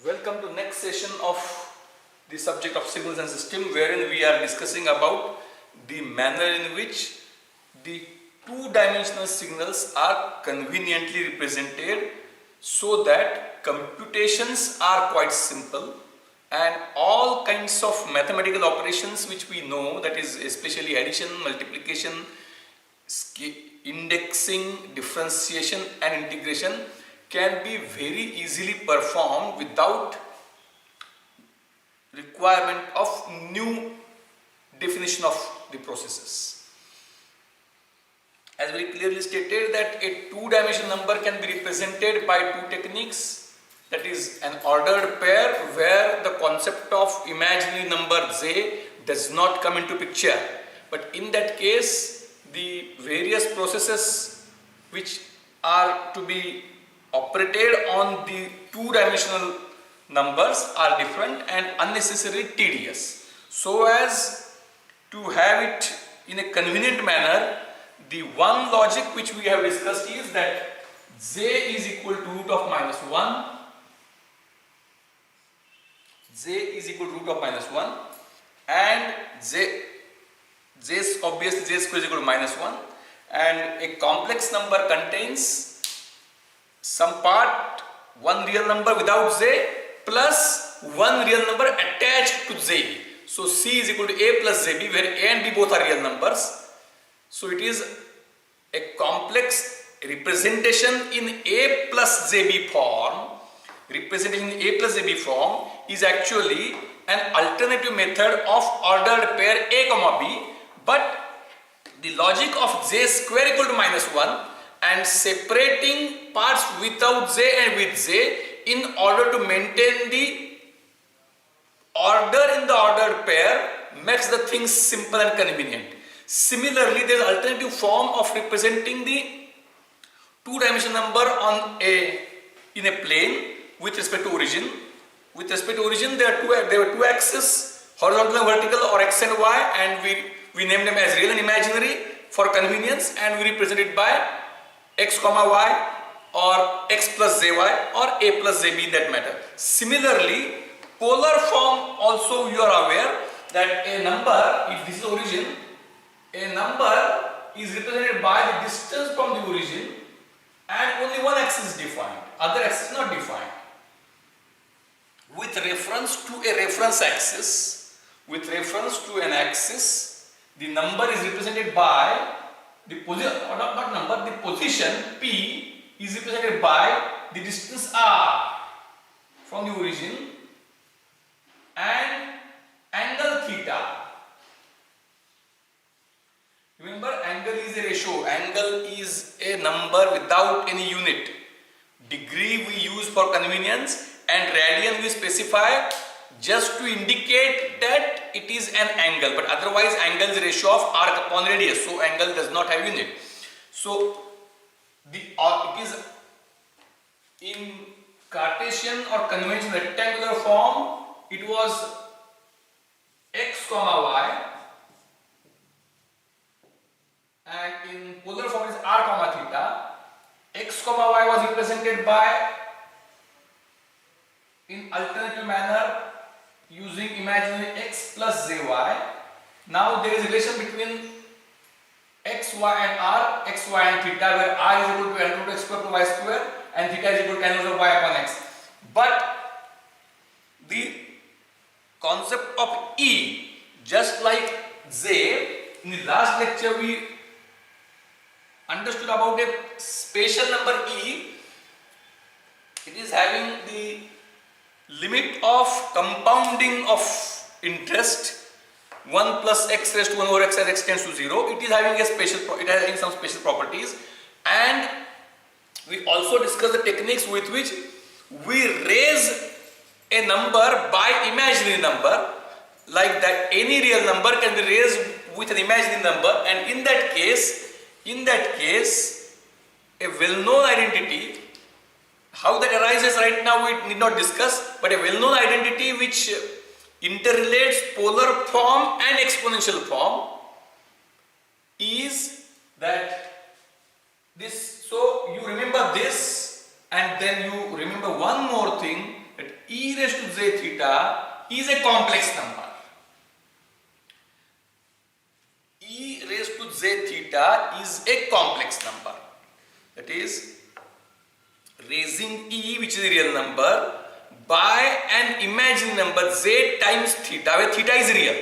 Welcome to next session of the subject of signals and system, wherein we are discussing about the manner in which the two-dimensional signals are conveniently represented so that computations are quite simple and all kinds of mathematical operations which we know, that is especially addition, multiplication, indexing, differentiation and integration, can be very easily performed without requirement of new definition of the processes. As very clearly stated that a two-dimensional number can be represented by two techniques, that is an ordered pair where the concept of imaginary number z does not come into picture, but in that case the various processes which are to be operated on the two-dimensional numbers are different and unnecessarily tedious. So as to have it in a convenient manner, the one logic which we have discussed is that z is equal to root of minus 1, z is equal to root of minus 1 and z obviously z square is equal to minus 1, and a complex number contains some part, one real number without z plus one real number attached to z. So c is equal to a plus zb, where a and b both are real numbers. So it is a complex representation in a plus zb form. Representation in a plus zb form is actually an alternative method of ordered pair a comma b, but the logic of z square equal to minus 1 and separating parts without z and with z in order to maintain the order in the ordered pair makes the thing simple and convenient. Similarly, there is an alternative form of representing the two-dimensional number in a plane with respect to origin. With respect to origin, there were two axes, horizontal and vertical, or x and y, and we named them as real and imaginary for convenience, and we represent it by x comma y or x plus zy or a plus zb in that matter. Similarly, polar form also you are aware that a number, if this is origin, a number is represented by the distance from the origin and only one axis is defined, other axis is not defined. With reference to a reference axis, with reference to an axis, the number is represented by the position, or not number, the position p is represented by the distance r from the origin and angle theta. Remember, angle is a ratio, angle is a number without any unit. Degree we use for convenience and radian we specify just to indicate that it is an angle, but otherwise angle is a ratio of arc upon radius, so angle does not have unit. So it is in Cartesian or conventional rectangular form, it was x comma y, and in polar form is r comma theta. X comma y was represented by, in alternative manner, using imaginary x plus zy. Now there is a relation between x, y and r, x, y and theta, where r is equal to n root x square to y square and theta is equal to n over y upon x. But the concept of E, just like z, in the last lecture we understood about a spatial number E. It is having the limit of compounding of interest 1 plus x raised to 1 over x as x tends to 0. It is having a some special properties, and we also discussed the techniques with which we raise a number by imaginary number, like that any real number can be raised with an imaginary number, and in that case a well-known identity, how that arises right now we need not discuss, but a well-known identity which interrelates polar form and exponential form is that this. So you remember this, and then you remember one more thing, that e raised to j theta is a complex number. E raised to j theta is a complex number. That is, raising e, which is a real number, by an imaginary number j times theta, where theta is real.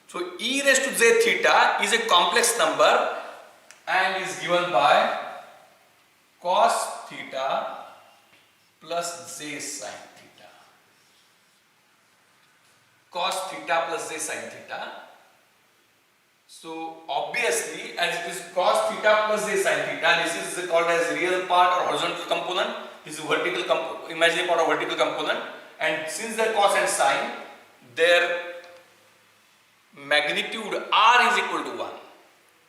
So e raised to j theta is a complex number and is given by cos theta plus j sin theta. Cos theta plus j sin theta. So obviously, as it is cos theta plus j sin theta, this is called as real part or horizontal component. This is vertical imaginary part or vertical component. And since they are cos and sine, their magnitude r is equal to 1.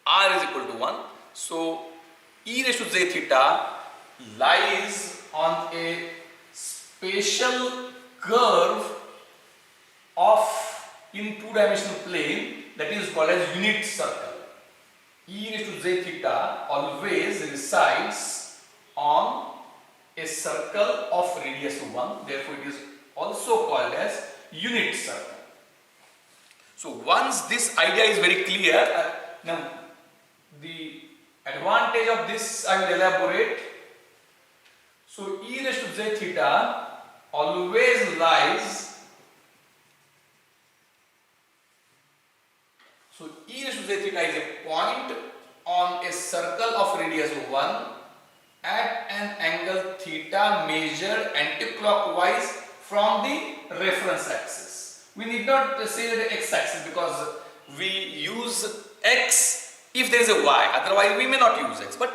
R is equal to 1. So e raised to j theta lies on a spatial curve of in two-dimensional plane, that is called as unit circle. E raised to j theta always resides on a circle of radius 1, therefore it is also called as unit circle. So once this idea is very clear, now the advantage of this I will elaborate. So e raised to j theta always lies, so e raised to j theta is a point on a circle of radius 1 at an angle theta measured anticlockwise from the reference axis. We need not say the x-axis because we use x if there is a y, otherwise we may not use x, but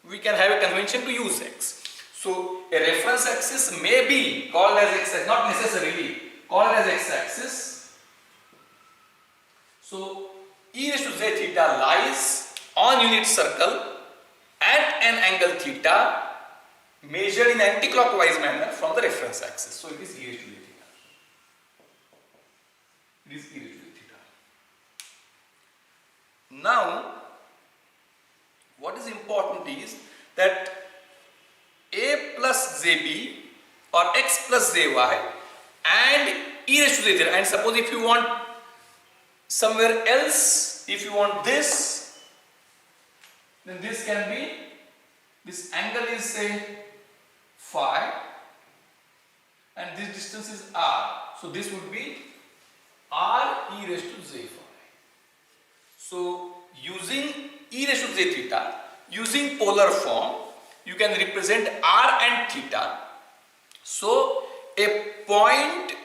we can have a convention to use x. So a reference axis may be called as x-axis, not necessarily called as x-axis. So e raised to j theta lies on unit circle at an angle theta measured in anticlockwise manner from the reference axis. So it is e raised to j theta. It is e raised to j theta. Now, what is important is that a plus jb or x plus jy and e raised to j theta, and suppose if you want somewhere else, if you want this, then this can be, this angle is say phi and this distance is r. So this would be r e raised to j phi. So using e raised to j theta, using polar form, you can represent r and theta. So a point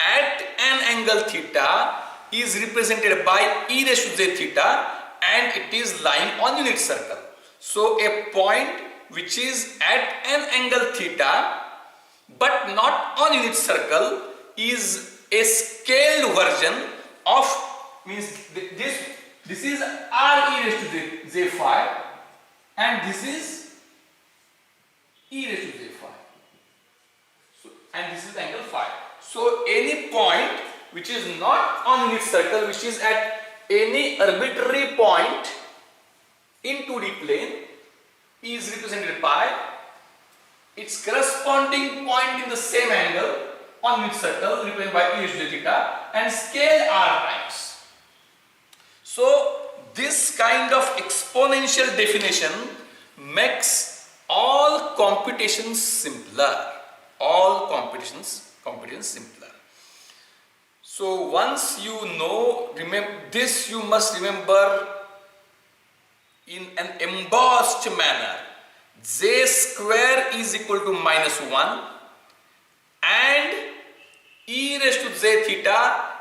at an angle theta is represented by e raised to j theta and it is lying on unit circle. So a point which is at an angle theta but not on unit circle is a scaled version of, means this is r e raised to j phi and this is e raised to j phi. So, and this is angle phi. So any point which is not on unit circle, which is at any arbitrary point in 2D plane, is represented by its corresponding point in the same angle on unit circle represented by e raised to j theta and scale r times. So this kind of exponential definition makes all computations simpler. All computations simpler. So once you know, remember this, you must remember in an embossed manner. J square is equal to -1 and e raised to j theta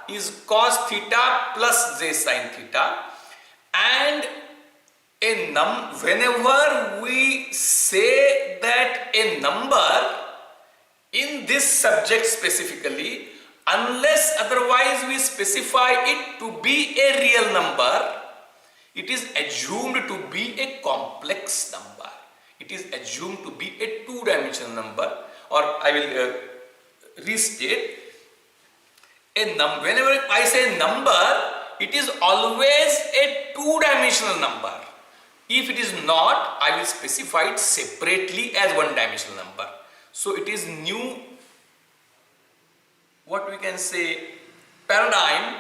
is cos theta plus j sin theta, and whenever we say that a number in this subject specifically, unless otherwise we specify it to be a real number, it is assumed to be a complex number. It is assumed to be a two-dimensional number, or I will restate. Whenever I say number, it is always a two-dimensional number. If it is not, I will specify it separately as one-dimensional number. So it is new, what we can say, paradigm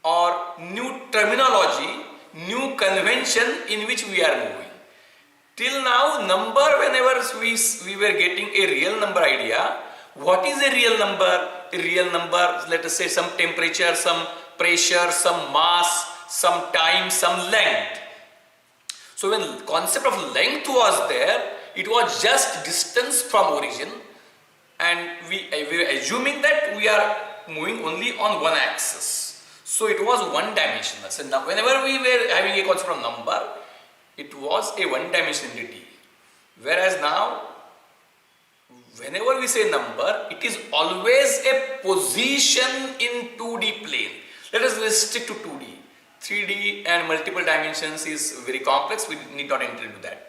or new terminology, new convention in which we are moving. Till now, number, whenever we were getting a real number idea, what is a real number? A real number, let us say some temperature, some pressure, some mass, some time, some length. So when concept of length was there, it was just distance from origin, and we were assuming that we are moving only on one axis. So it was one dimensional. So now whenever we were having a concept of number, it was a one dimensionality. Whereas now, whenever we say number, it is always a position in 2D plane. Let us restrict to 2D. 3D and multiple dimensions is very complex. We need not enter into that.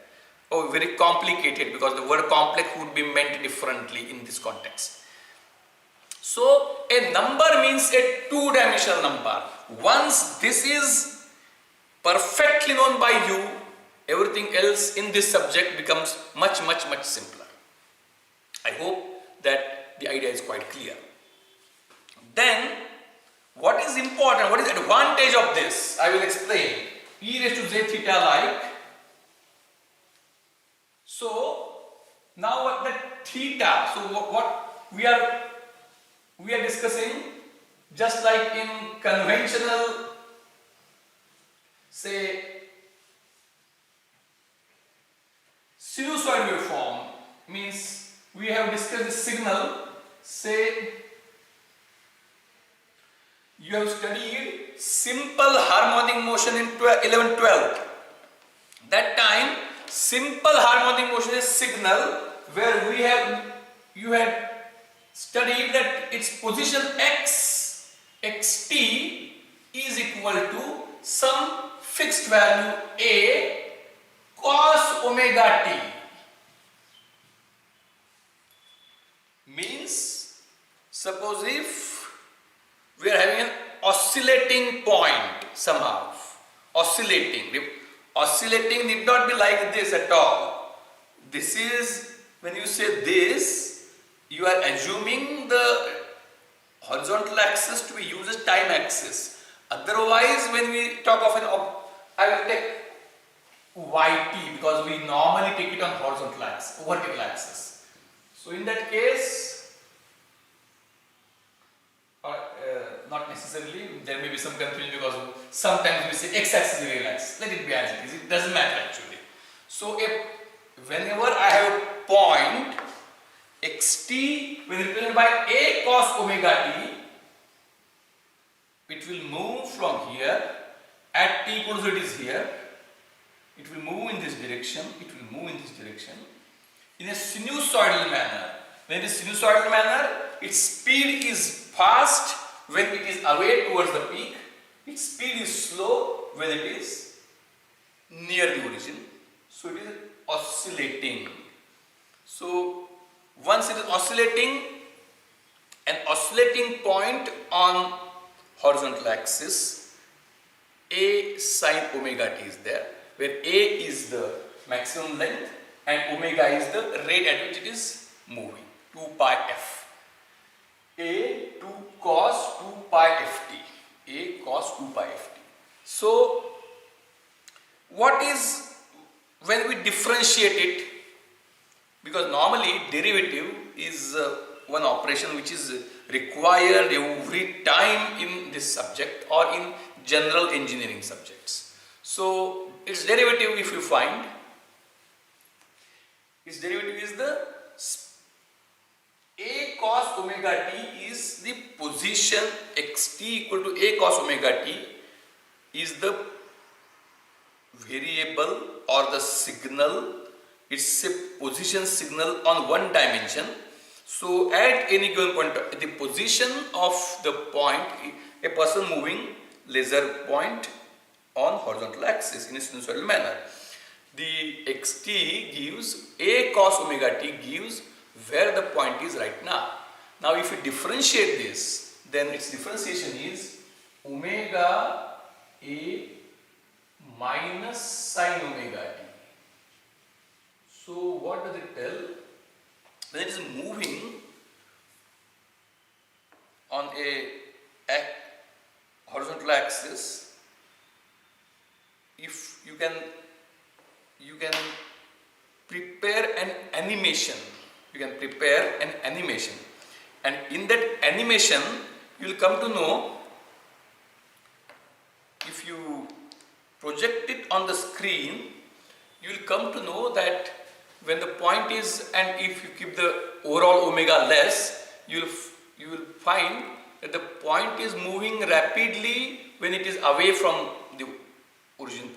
Or very complicated, because the word complex would be meant differently in this context. So a number means a two-dimensional number. Once this is perfectly known by you, everything else in this subject becomes much simpler. I hope that the idea is quite clear. Then, what is important, what is the advantage of this? I will explain. E raised to z theta like. So, now what the theta, so what we are discussing, just like in conventional, say, sinusoid waveform, means we have discussed the signal. Say you have studied simple harmonic motion in 11-12. That time simple harmonic motion is signal, where you had studied that its position x, xt is equal to some fixed value a cos omega t. Means, suppose if we are having an oscillating point somehow, oscillating need not be like this at all. This is, when you say this, you are assuming the horizontal axis to be used as time axis. Otherwise, when we talk of I will take yt, because we normally take it on horizontal axis, vertical axis. So in that case, not necessarily, there may be some confusion, because sometimes we say x-axis is real axis. Let it be as it is, it doesn't matter actually. So whenever I have a point xt, when represented by a cos omega t, it will move from here, at t equals it is here, it will move in this direction, in a sinusoidal manner. When it is sinusoidal manner, its speed is fast when it is away towards the peak, its speed is slow when it is near the origin. So it is oscillating. So once it is oscillating, an oscillating point on horizontal axis, a sin omega t is there, where a is the maximum length and omega is the rate at which it is moving, 2 pi f. A 2 cos 2 pi ft, a cos 2 pi ft. So what is, when we differentiate it, because normally derivative is one operation which is required every time in this subject or in general engineering subjects. So its derivative, if you find, its derivative is the a cos omega t is the position, xt equal to a cos omega t is the variable or the signal. It's a position signal on one dimension. So at any given point, the position of the point, a person moving laser point on horizontal axis in a sinusoidal manner. The xt gives a cos omega t gives where the point is right now. Now if you differentiate this, then its differentiation is omega a minus sin omega t. So what does it tell? when it is moving on a horizontal axis, if you can prepare an animation, and in that animation you will come to know, if you project it on the screen, you will come to know that when the point is, and if you keep the overall omega less, you will find that the point is moving rapidly when it is away from the origin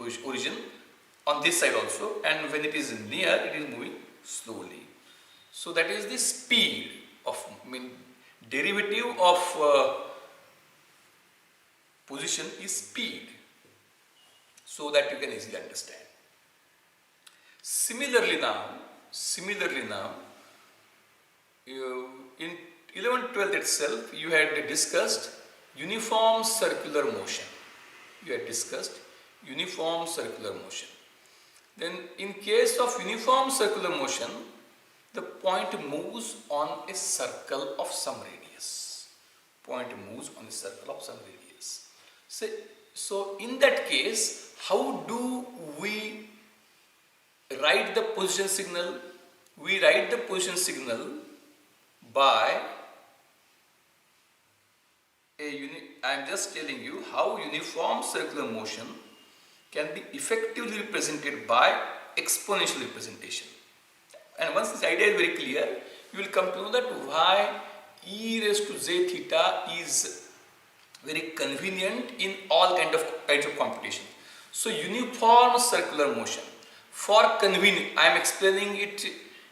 on this side also, and when it is near, it is moving slowly. So that is the speed of, derivative of position is speed, so that you can easily understand. Similarly now, in 11th-12th itself, you had discussed uniform circular motion. Then in case of uniform circular motion, the point moves on a circle of some radius. So in that case, how do we write the position signal? We write the position signal by I am just telling you how uniform circular motion can be effectively represented by exponential representation. And once this idea is very clear, you will come to know that why e raised to j theta is very convenient in all kinds of computation. So uniform circular motion, for convenience, I am explaining it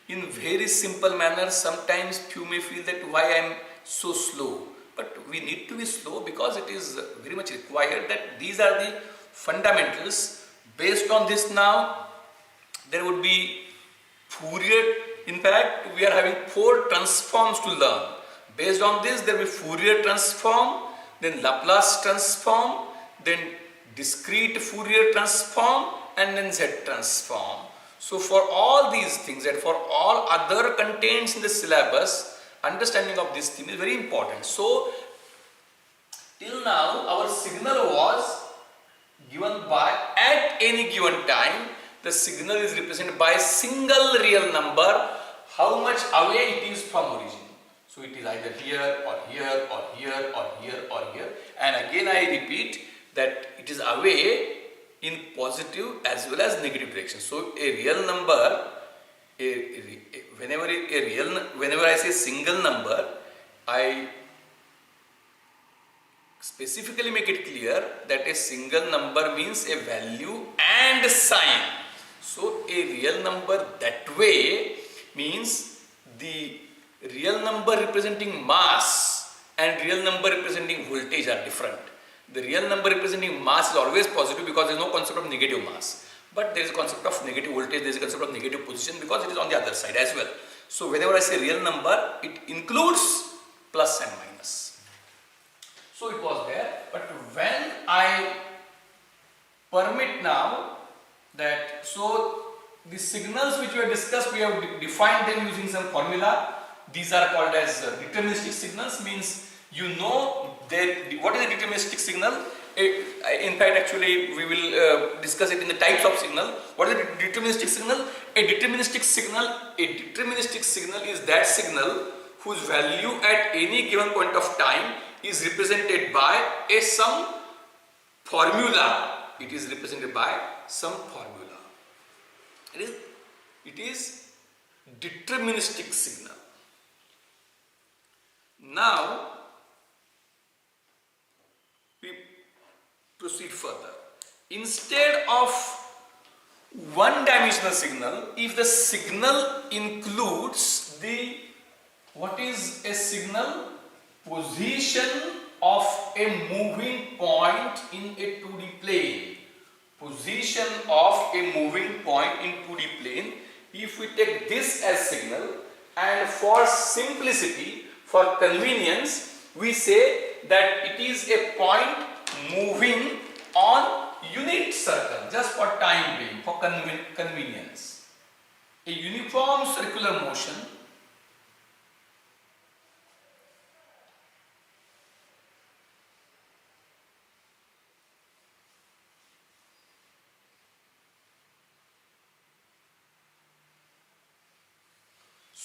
in very simple manner. Sometimes few may feel that why I am so slow, but we need to be slow because it is very much required that these are the fundamentals. Based on this now, there would be Fourier. In fact, we are having 4 transforms to learn. Based on this, there will be Fourier transform, then Laplace transform, then discrete Fourier transform, and then Z transform. So for all these things and for all other contents in the syllabus, understanding of this thing is very important. So till now our signal was given by, at any given time, the signal is represented by a single real number, how much away it is from origin. So it is either here or here or here or here or here, and again I repeat that it is away in positive as well as negative direction. So a real number, whenever I say single number, I specifically make it clear that a single number means a value and a sign. So a real number that way means the real number representing mass and real number representing voltage are different. The real number representing mass is always positive because there is no concept of negative mass. But there is a concept of negative voltage, there is a concept of negative position because it is on the other side as well. So whenever I say real number, it includes plus and minus. So it was there, but when I permit now that, so the signals which we have discussed, we have defined them using some formula. These are called as deterministic signals, means you know what is a deterministic signal. In fact, actually we will discuss it in the types of signal. What is a deterministic signal? A deterministic signal is that signal whose value at any given point of time is represented by some formula. It is represented by some formula. It is deterministic signal. Now we proceed further. Instead of one-dimensional signal, if the signal includes the, what is a signal? Position of a moving point in a 2D plane. Position of a moving point in 2D plane. If we take this as signal, and for simplicity, for convenience, we say that it is a point moving on unit circle, just for time being, for convenience. A uniform circular motion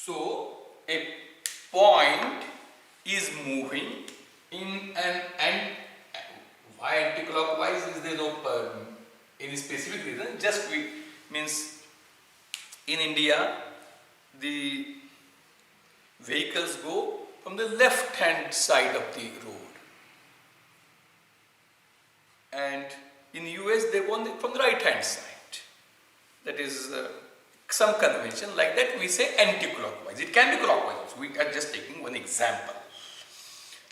So a point is moving in why anti-clockwise? Is there no any specific reason? Just we means in India the vehicles go from the left hand side of the road, and in US they go from the right hand side. That is some convention like that. We say anti-clockwise. It can be clockwise also. We are just taking one example.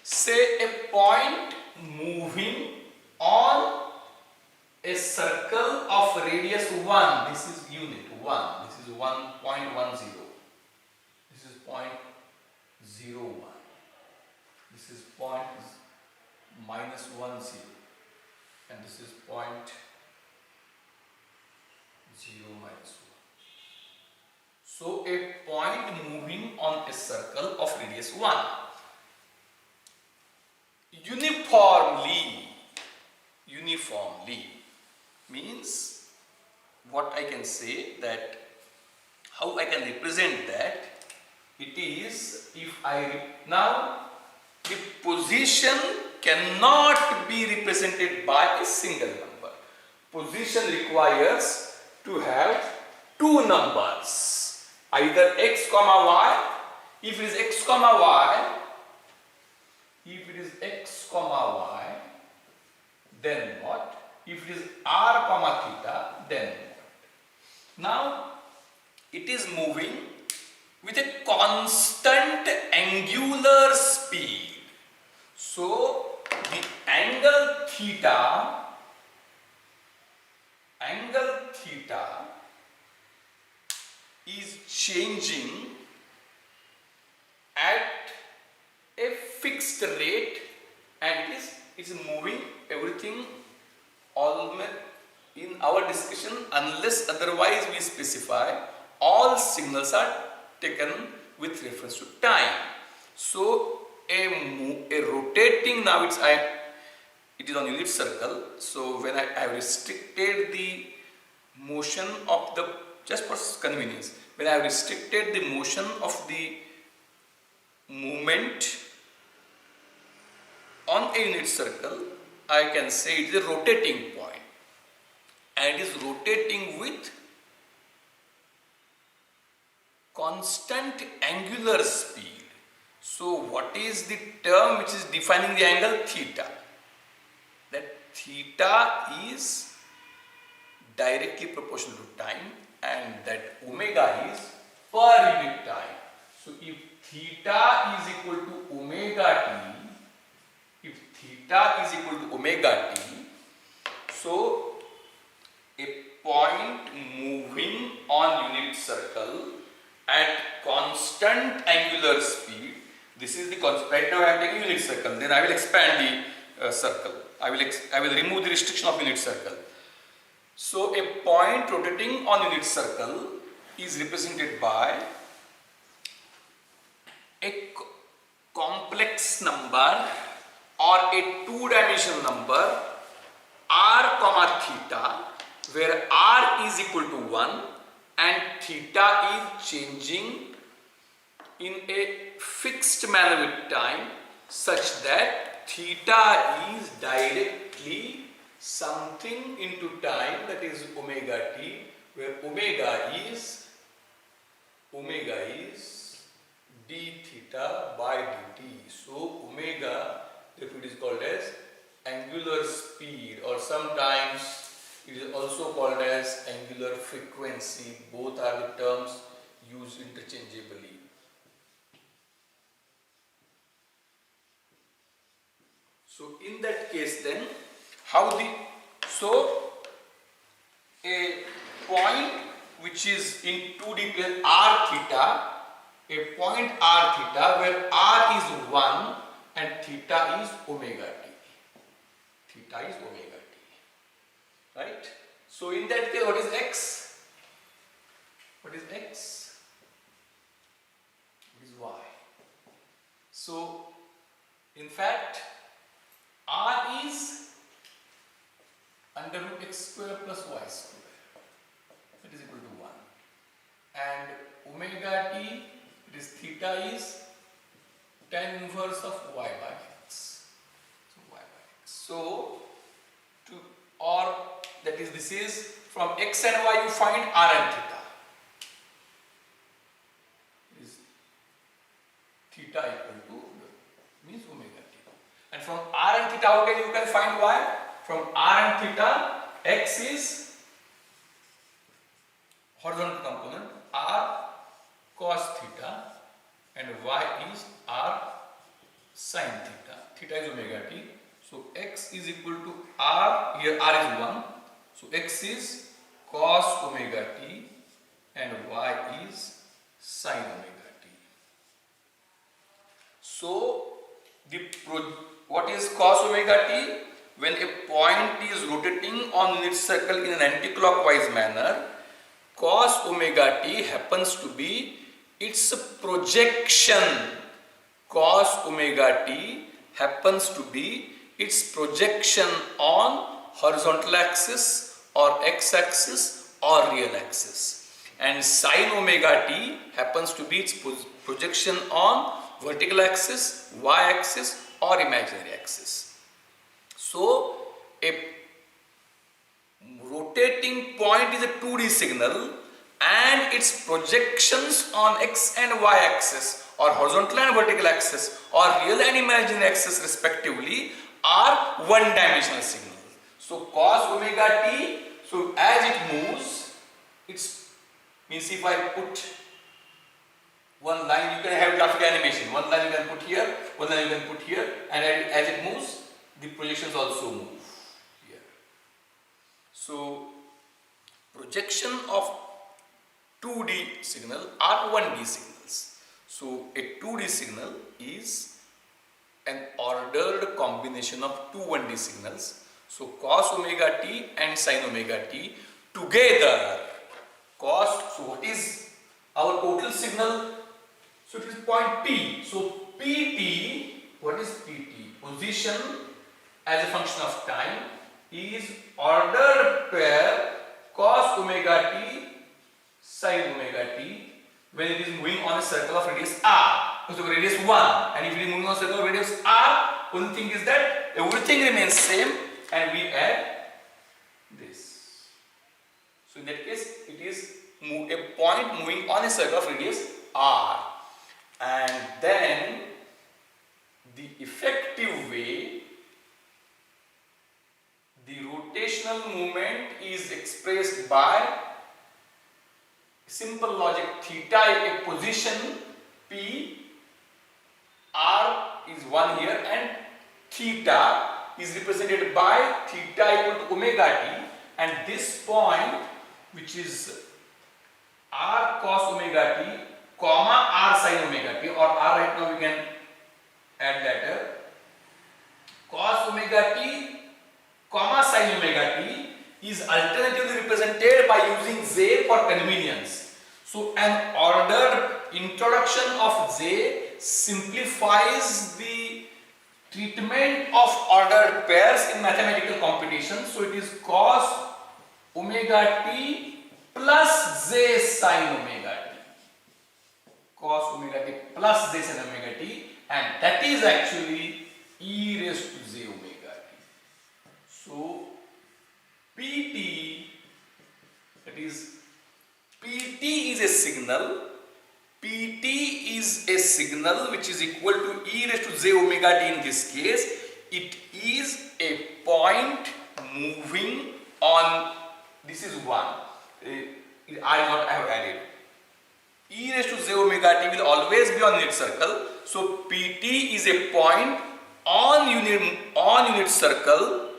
Say a point moving on a circle of radius 1. This is unit 1. This is 1.10. This is 0.01. This is -10. And this is 0.0 -1. So a point moving on a circle of radius 1 uniformly means what I can say, that how I can represent that. It is, if now the position cannot be represented by a single number. Position requires to have two numbers, either x comma y. If it is x comma y, then what? If it is r comma theta, then what? Now it is moving with a constant angular speed. So the angle theta is changing at a fixed rate, and it is moving everything almost in our discussion, unless otherwise we specify. All signals are taken with reference to time. So a rotating, now it is on unit circle. So when I have restricted the motion of the, just for convenience, when I have restricted the motion of the movement on a unit circle, I can say it is a rotating point, and it is rotating with constant angular speed. So what is the term which is defining the angle? Theta. That theta is directly proportional to time, and that omega is per unit time. So if theta is equal to omega t, so a point moving on unit circle at constant angular speed. This is the concept. Right now I am taking unit circle, then I will expand the circle. I will remove the restriction of unit circle. So a point rotating on unit circle is represented by a complex number or a two-dimensional number r comma theta, where r is equal to 1 and theta is changing in a fixed manner with time, such that theta is directly something into time, that is omega t, where omega is d theta by dt. So omega, therefore it is called as angular speed, or sometimes it is also called as angular frequency. Both are the terms used interchangeably. So in that case then, a point which is in 2D plane r theta, a point r theta where r is 1 and theta is omega t. Right? So in that case, what is x? What is x? What is y? So in fact, r is under root x square plus y square, that is equal to 1, and omega t, it this theta is tan inverse of y by x. So y by x. So to or that is this is from x and y you find r and theta. Is theta equal to means omega t. And from r and theta how can you can find y? From r and theta x is horizontal component r cos theta and y is r sin theta. Theta is omega t. So x is equal to r, here r is 1. So x is cos omega t and y is sin omega t. So what is cos omega t? When a point is rotating on its circle in an anti-clockwise manner, cos omega t happens to be its projection. Cos omega t happens to be its projection on horizontal axis or x-axis or real axis. And sin omega t happens to be its projection on vertical axis, y-axis or imaginary axis. So, a rotating point is a 2D signal and its projections on x and y axis or horizontal and vertical axis or real and imaginary axis respectively are one-dimensional signals. So, cos omega t, so as it moves, it's means if I put one line, you can have graphic animation. One line you can put here, one line you can put here, and as it moves, the projections also move here. So, projection of 2D signal are 1D signals. So, a 2D signal is an ordered combination of two 1D signals. So, cos omega t and sin omega t together. Cos, so what is our total signal? So, it is point P. So, Pt, what is Pt? Position as a function of time is ordered pair cos omega t sin omega t when it is moving on a circle of radius r. So radius 1, and if it is moving on a circle of radius r, only thing is that everything remains same and we add this. So in that case it is a point moving on a circle of radius r, and then the effective way the rotational movement is expressed by simple logic theta, a position P, R is 1 here, and theta is represented by theta equal to omega t, and this point which is R cos omega t comma R sin omega t, or R right now we can add later, cos omega t comma sin omega t is alternatively represented by using J for convenience. So an ordered introduction of J simplifies the treatment of ordered pairs in mathematical computation. So it is cos omega t plus J sin omega t. Cos omega t plus J sin omega t, and that is actually e raised to j omega t. So Pt, that is Pt is a signal. Pt is a signal which is equal to e raised to j omega t in this case. It is a point moving on, this is 1. I have added. E raised to j omega t will always be on unit circle. So Pt is a point on unit circle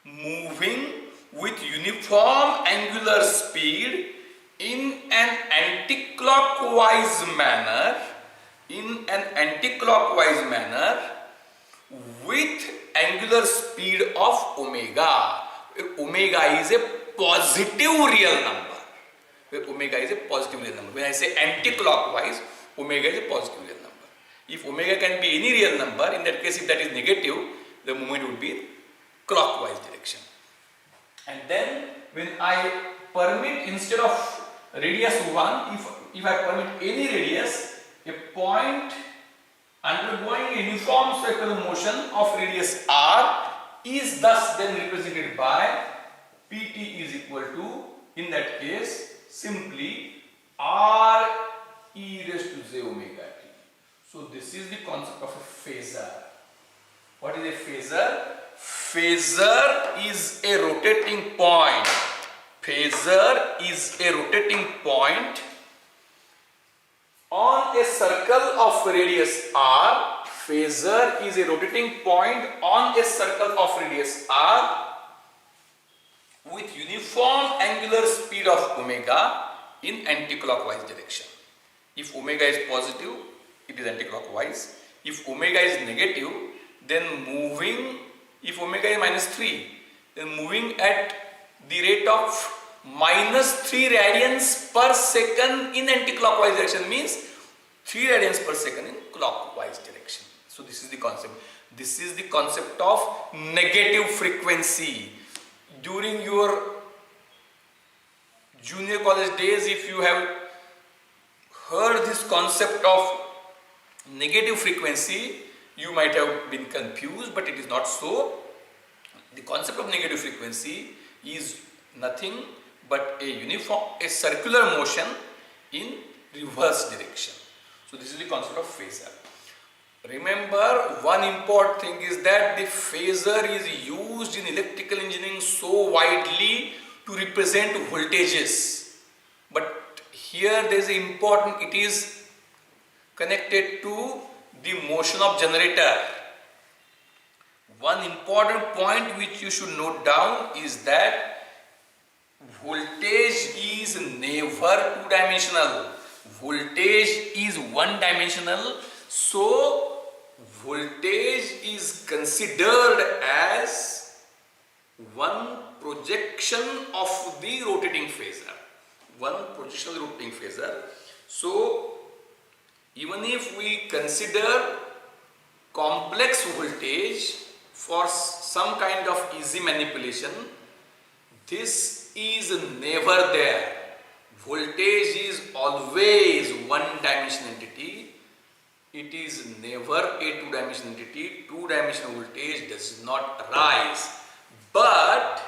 moving with uniform angular speed in an anti-clockwise manner, with angular speed of omega. Omega is a positive real number. When I say anti-clockwise, omega is a positive real number. If omega can be any real number, in that case if that is negative, the movement would be in clockwise direction. And then when I permit instead of radius 1, if I permit any radius, a point undergoing a uniform circular motion of radius r is thus then represented by Pt is equal to, in that case, simply r e raised to j omega t. So this is the concept of a phasor. What is a phasor? Phasor is a rotating point. Phasor is a rotating point on a circle of radius r. Phasor is a rotating point on a circle of radius r with uniform angular speed of omega in anti-clockwise direction. If omega is positive, it is anti-clockwise. If omega is negative, then if omega is minus 3, then moving at the rate of minus 3 radians per second in anti-clockwise direction, means 3 radians per second in clockwise direction. So this is the concept. This is the concept of negative frequency. During your junior college days, if you have heard this concept of negative frequency, you might have been confused, but it is not so. The concept of negative frequency is nothing but a circular motion in reverse direction. So this is the concept of phasor. Remember, one important thing is that the phasor is used in electrical engineering so widely to represent voltages. But here there is important, it is connected to the motion of generator. One important point which you should note down is that voltage is never two-dimensional. Voltage is one-dimensional. So voltage is considered as one projection of the rotating phasor. One projection of the rotating phasor. So even if we consider complex voltage for some kind of easy manipulation, this is never there. Voltage is always one-dimensional entity. It is never a two-dimensional entity. Two-dimensional voltage does not arise. But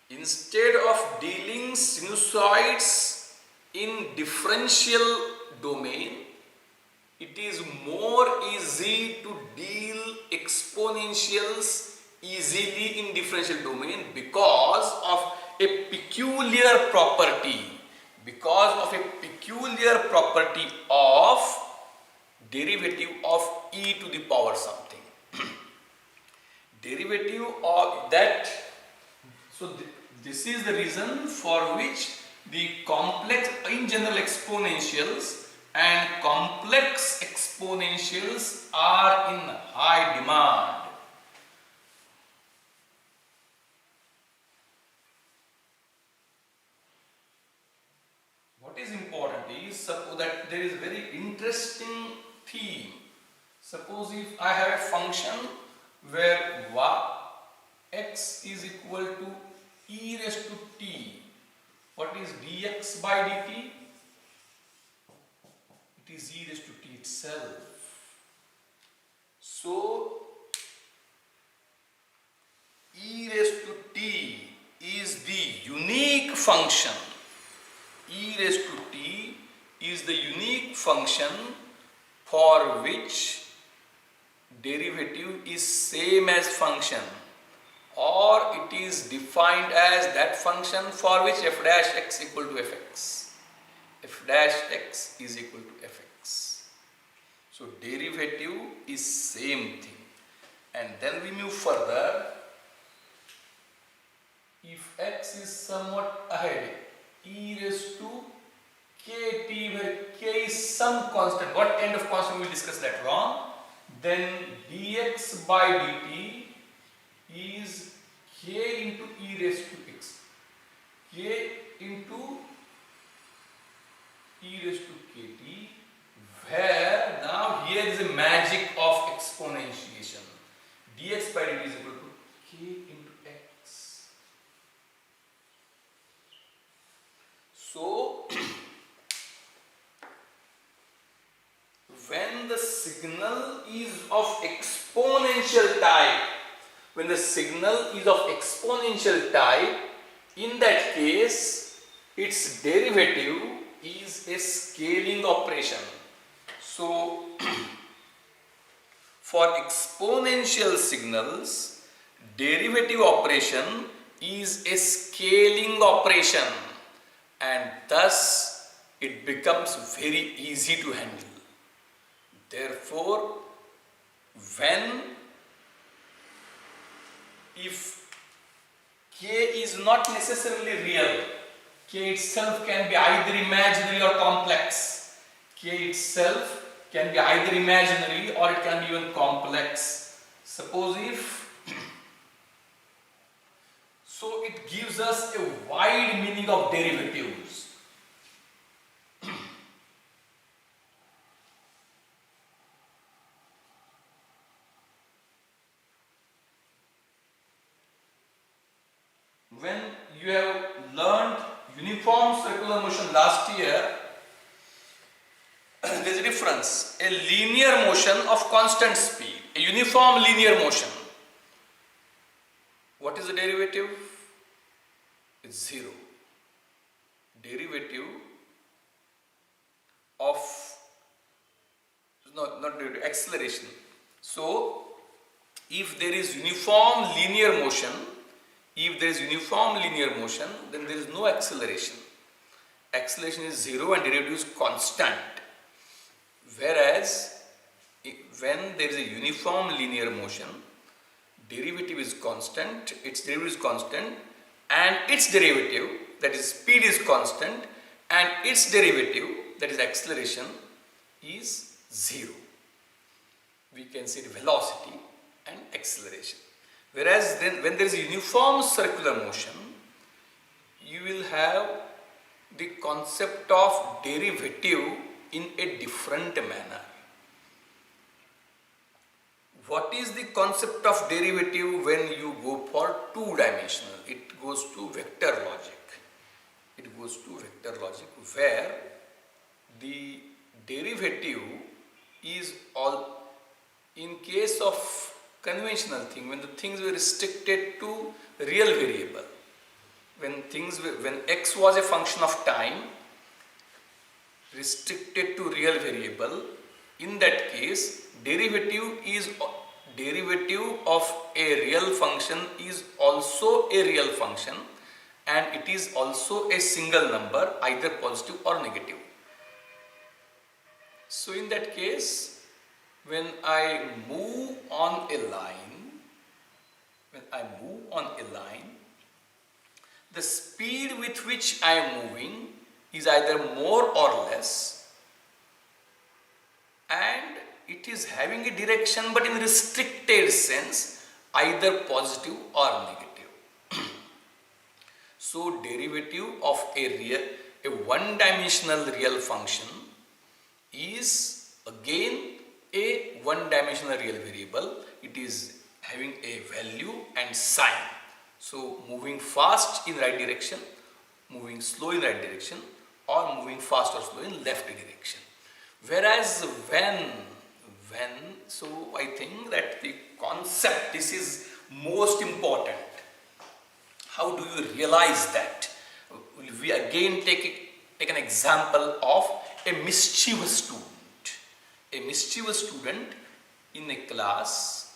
instead of dealing sinusoids in differential domain, it is more easy to deal exponentials easily in differential domain because of a peculiar property. Because of a peculiar property of derivative of e to the power something. Derivative of that. So this is the reason for which the complex, in general, exponentials and complex exponentials are in high demand. What is important is, suppose that there is a very interesting theme. Suppose if I have a function where x is equal to e raised to t. What is dx by dt? It is e raised to t itself. So e raised to t is the unique function. E raised to t is the unique function for which derivative is same as function, or it is defined as that function for which f dash x equal to fx. F dash x is equal to fx. So derivative is same thing. And then we move further. If x is somewhat ahead, e raised to kt, where k is some constant. What kind of constant? We will discuss that wrong. Then dx by dt is k into e raised to x. K into e raised to kt, where now here is a magic of exponentiation. Dx by dt is equal to k into x. So when the signal is of exponential type, when the signal is of exponential type, in that case its derivative is a scaling operation. So for exponential signals, derivative operation is a scaling operation, and thus it becomes very easy to handle. Therefore, if k is not necessarily real, k itself can be either imaginary or complex. K itself can be either imaginary or it can be even complex. Suppose if so, it gives us a wide meaning of derivatives. When you have learned uniform circular motion last year, there is a difference. A linear motion of constant speed, a uniform linear motion. What is the derivative? It's 0. Derivative of, not derivative, acceleration. So, if there is uniform linear motion, then there is no acceleration. Acceleration is 0 and derivative is constant. Whereas, when there is a uniform linear motion, derivative is constant, its derivative is constant, and its derivative, that is speed, is constant, and its derivative, that is acceleration, is 0. We can say velocity and acceleration. Whereas then when there is a uniform circular motion, you will have the concept of derivative in a different manner. What is the concept of derivative when you go for two-dimensional? It goes to vector logic. Where the derivative is all, in case of conventional thing, when the things were restricted to real variable, when x was a function of time restricted to real variable, in that case derivative of a real function is also a real function, and it is also a single number, either positive or negative. So in that case, when I move on a line, the speed with which I am moving is either more or less, and it is having a direction but in restricted sense, either positive or negative. So derivative of a one-dimensional real function is again a one-dimensional real variable. It is having a value and sign. So moving fast in right direction, moving slow in right direction, or moving fast or slow in left direction. Whereas so I think that the concept, this is most important. How do you realize that? We again take an example of a mischievous student. A mischievous student in a class,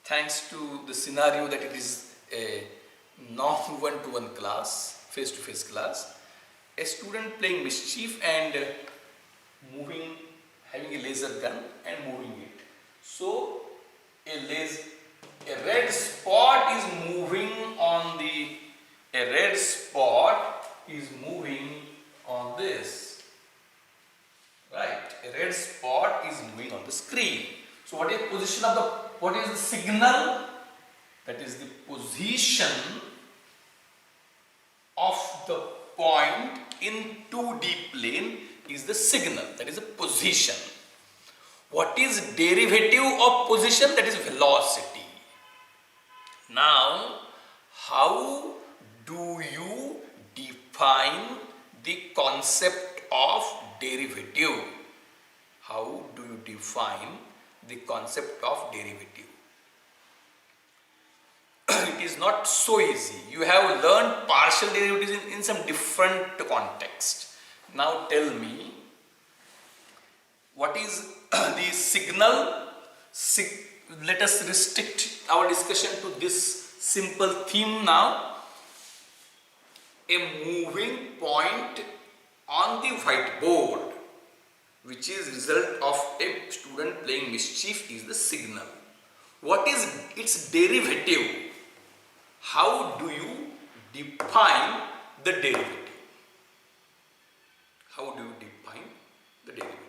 thanks to the scenario that it is a non-one-to-one class, face-to-face class, a student playing mischief and moving, having a laser gun and moving it. So a red spot is moving on this. Right, a red spot is moving on the screen. So what is the signal? That is the position of the point in 2D plane is the signal, that is the position. What is derivative of position? That is velocity. Now, how do you define the concept of derivative? How do you define the concept of derivative. It is not so easy. You have learned partial derivatives in some different context. Now tell me, what is the signal? Let us restrict our discussion to this simple theme now. A moving point on the whiteboard, which is result of a student playing mischief, is the signal. What is its derivative? How do you define the derivative? How do you define the derivative?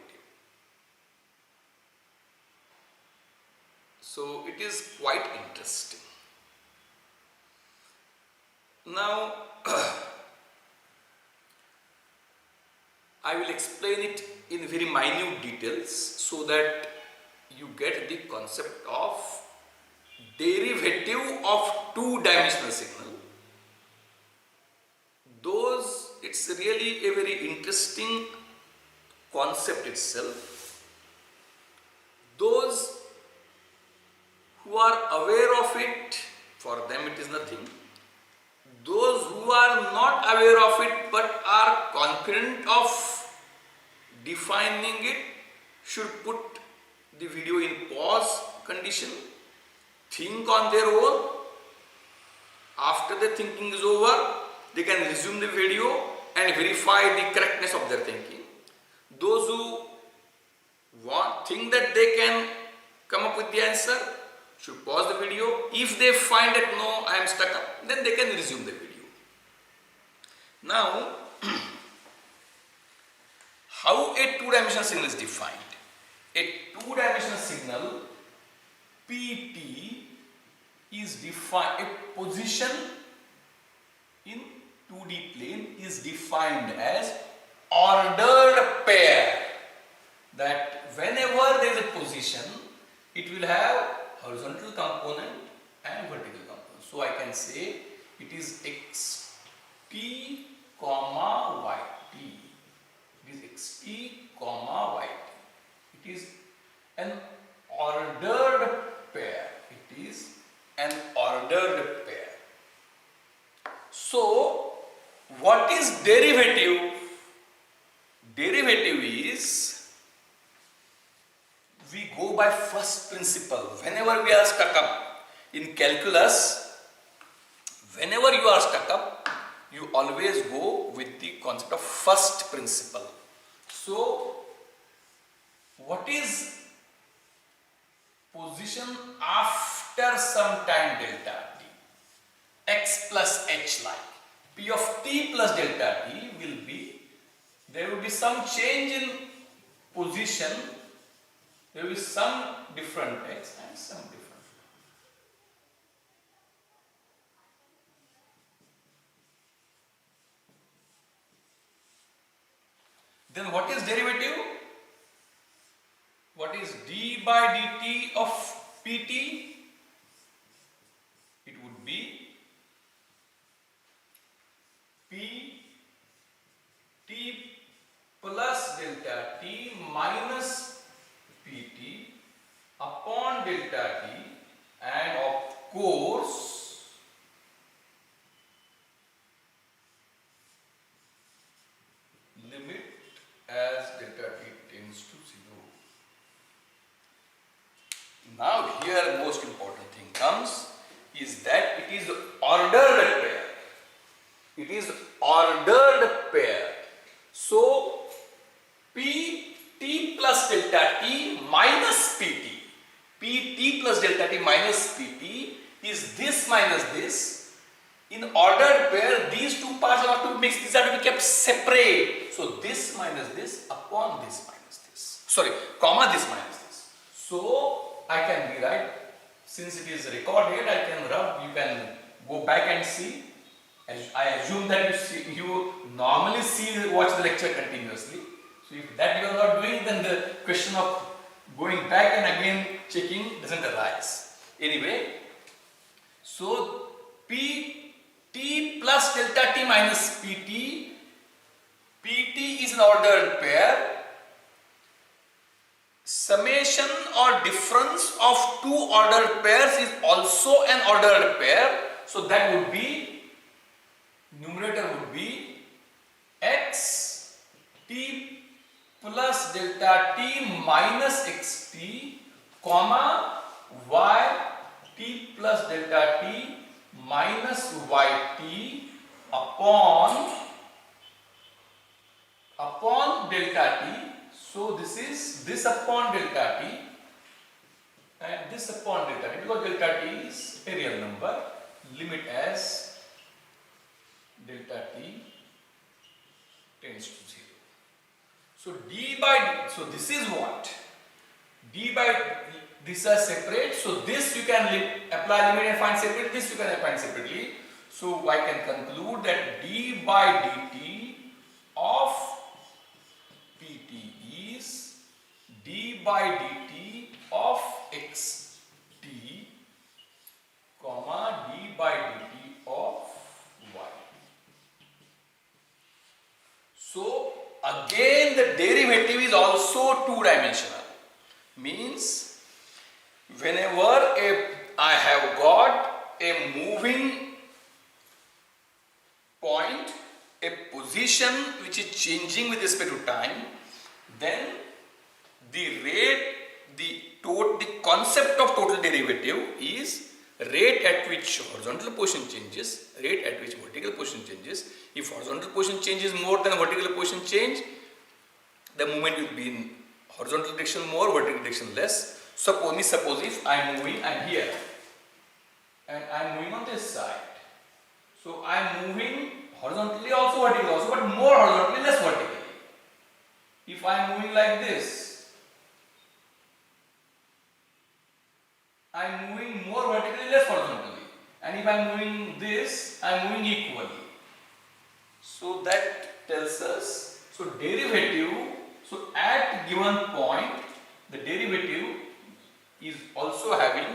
So it is quite interesting. Now I will explain it in very minute details so that you get the concept of derivative of two-dimensional signal. It's really a very interesting concept itself. Those who are aware of it, for them it is nothing. Those who are not aware of it but are confident of defining it should put the video in pause condition, think on their own. After the thinking is over, they can resume the video and verify the correctness of their thinking. Those who think that they can come up with the answer should pause the video. If they find that no, I am stuck up, then they can resume the video. Now, how a two-dimensional signal is defined? A two-dimensional signal, PT, is defined, a position in 2D plane is defined as ordered pair. That whenever there is a position, it will have horizontal component and vertical component. So I can say it is xt comma yt. It is xt comma yt. It is an ordered pair. It is an ordered pair. So what is derivative? Derivative is, we go by first principle. Whenever we are stuck up in calculus, whenever you are stuck up, you always go with the concept of first principle. So what is position after some time delta t? X plus h, like p of t plus delta t will be, there will be some change in position, there will be some different x and some different. Then what is derivative? What is d by dt of pt? It would be p t plus delta t minus pt upon delta t, and of course limit as delta t tends to 0. Now here most important thing comes is that it is ordered pair. It is ordered pair. So pt plus delta t minus pt, pt plus delta t minus pt is this minus this. In ordered pair, these two parts are not to be mixed, these are to be kept separate. So this minus this upon this minus this. Sorry, comma this minus this. So I can rewrite, since it is recorded, I can rub, you can go back and see. I assume that you normally watch the lecture continuously. So if that you are not doing, then the question of going back and again checking doesn't arise. Anyway, so pt plus delta t minus pt is an ordered pair. summation or difference of two ordered pairs is also an ordered pair. So that would be, numerator would be x t plus delta t minus xt, comma y t plus delta t minus yt upon delta t. So this is this upon delta t and this upon delta t, because delta t is a real number, limit as delta t tends to 0. So d by, so this is what? D by, these are separate, so this you can apply limit and find separate, this you can find separately. So I can conclude that d by dt of pt is d by dt of xt, comma d by dt of y. So again the derivative is also two-dimensional. Means whenever I have got a moving point, a position which is changing with respect to time, then the rate, the concept of total derivative is rate at which horizontal position changes, rate at which vertical position changes. If horizontal position changes more than vertical position change, the movement will be in horizontal direction more, vertical direction less. Suppose if I am moving, I am here and I am moving on this side. So I am moving horizontally also, vertically also, but more horizontally, less vertically. If I am moving like this, I am moving more vertically, less horizontally. And if I am moving this, I am moving equally. So that tells us, so derivative, so at given point, the derivative is also having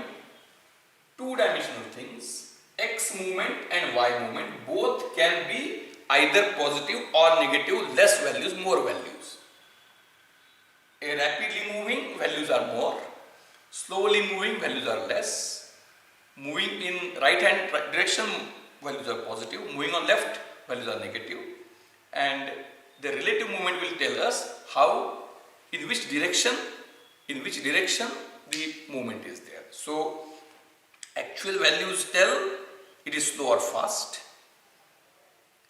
two-dimensional things, x movement and y movement, both can be either positive or negative, less values, more values. A rapidly moving, values are more, slowly moving, values are less, moving in right hand direction, values are positive, moving on left, values are negative, and the relative movement will tell us how, in which direction the movement is there. So actual values tell it is slow or fast.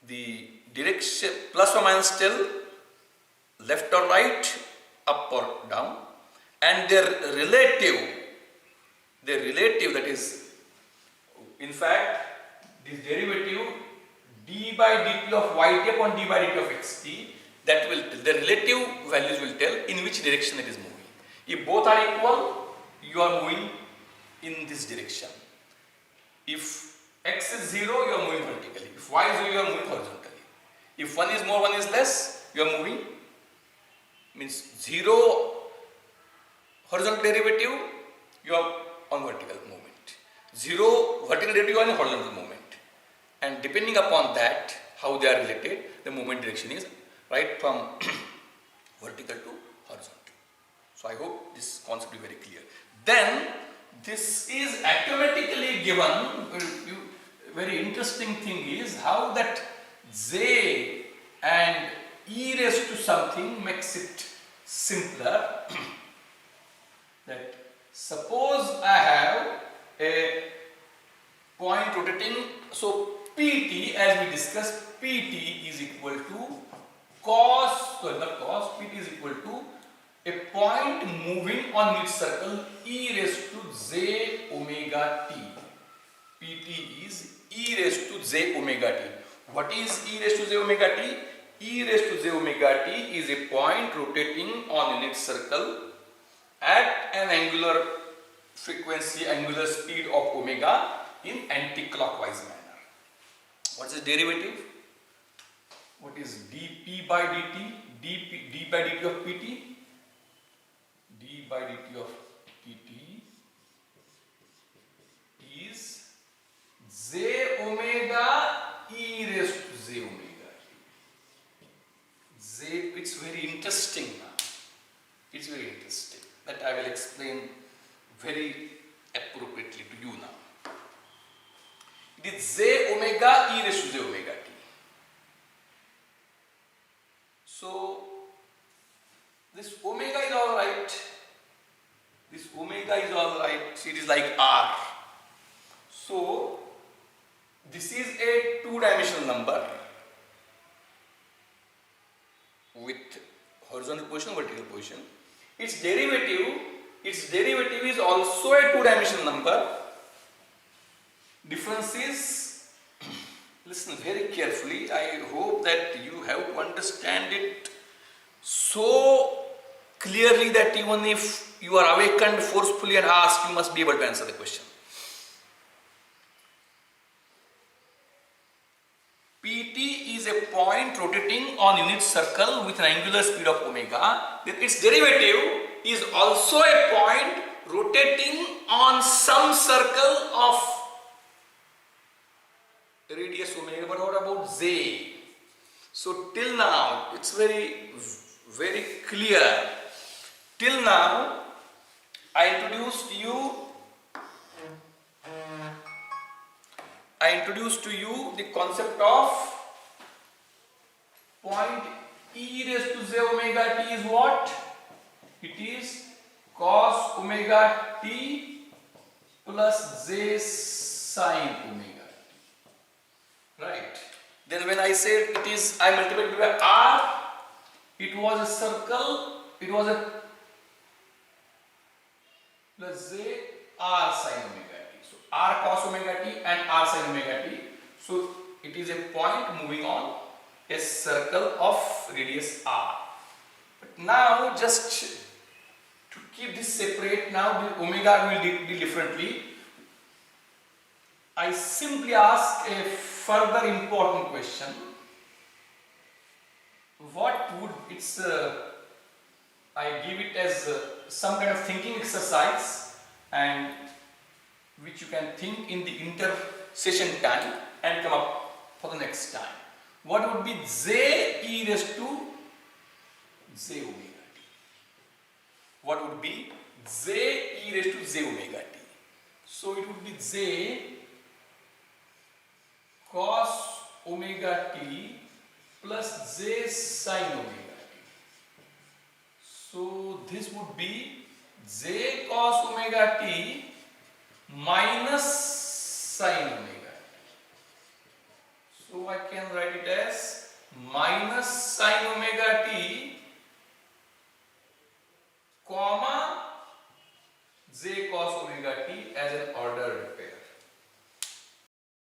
The direction plus or minus tell left or right, up or down, and their relative, that is, in fact, this derivative d by dt of yt upon d by dt of xt, that will, the relative values will tell in which direction it is moving. If both are equal, you are moving in this direction. If x is 0, you are moving vertically. If y is 0, you are moving horizontally. If one is more, one is less, you are moving, means 0 horizontal derivative, you are on vertical movement. 0 vertical derivative, you are on horizontal movement. And depending upon that, how they are related, the movement direction is right from vertical to horizontal. So I hope this concept is very clear. Then this is automatically given. Very interesting thing is how that j and e raised to something makes it simpler. That suppose I have a point rotating, so pt, as we discussed, pt is equal to cos, pt is equal to a point moving on its circle e raised to j omega t. pt is e raised to j omega t. What is e raised to j omega t? E raised to j omega t is a point rotating on unit circle at an angular frequency, angular speed of omega in anti-clockwise manner. What is the derivative? What is dp by dt? d by dt of pt? d by dt of pt is j omega e raised to j omega t. J, it's very interesting now. It's very interesting. that I will explain very appropriately to you now. It is j omega e raised to j omega t. So this omega is all right. This omega is all right. It is like r. So this is a two-dimensional number with horizontal position, vertical position. Its derivative is also a two-dimensional number. Difference is, listen very carefully. I hope that you have to understand it so clearly that even if you are awakened forcefully and asked, you must be able to answer the question. Pt is a point rotating on unit circle with an angular speed of omega. Then its derivative is also a point rotating on some circle of radius omega. But what about z? So till now it's very clear. Till now I introduced to you the concept of point e raised to j omega t is what? It is cos omega t plus j sin omega t. Right. Then when I said it is, I multiplied by r, it was a circle, it was a plus j r sin omega t. So r cos omega t and r sin omega t. So it is a point moving on a circle of radius r. But now just to keep this separate, now the omega will deal differently. I simply ask a further important question. What would its I give it as some kind of thinking exercise, and which you can think in the inter-session time and come up for the next time. What would be j e raised to j omega t? What would be j e raised to j omega t? So it would be j cos omega t plus j sin omega t. So this would be j cos omega t minus sin omega t. So I can write it as minus sin omega